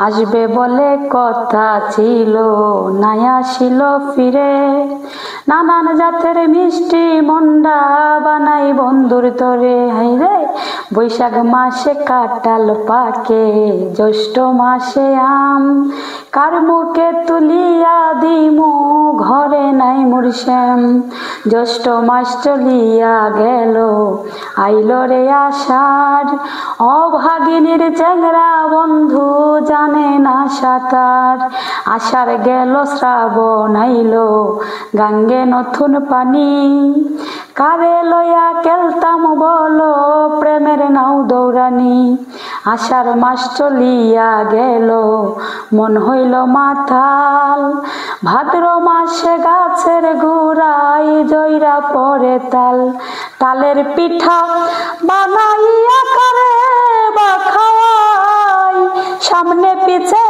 আসবে বলে কথা ছিল নাই আসিল ফিরে। নানান জাতের মিষ্টি মন্ডা বানাই বন্ধুর তরে। হাইরে বৈশাখ মাসে কাঁঠাল পাকে, জ্যৈষ্ঠ মাসে আম। কার মুখে তুলিয়া দিমু ঘরে নাই মুরশ্যাম। জ্যৈষ্ঠ মাস চলিয়া গেল আইল রে আষাঢ়। অভাগিনীর চ্যাংরা বন্ধু জানে না সাঁতার। আষাঢ় গেল শ্রাবণ আইল গাঙ্গে নতুন পানি। কারে লয়া কেলতাম বলো প্রেমের নাও দৌড়ানি। আষাঢ় মাস চলিয়া গেল মন হইল মাতাল। ভাদ্র মাসে গাছের গোড়ায় জইরা পড়ে তাল। তালের পিঠা বানাইয়া করে বা খাওয়াই, সামনে পিছে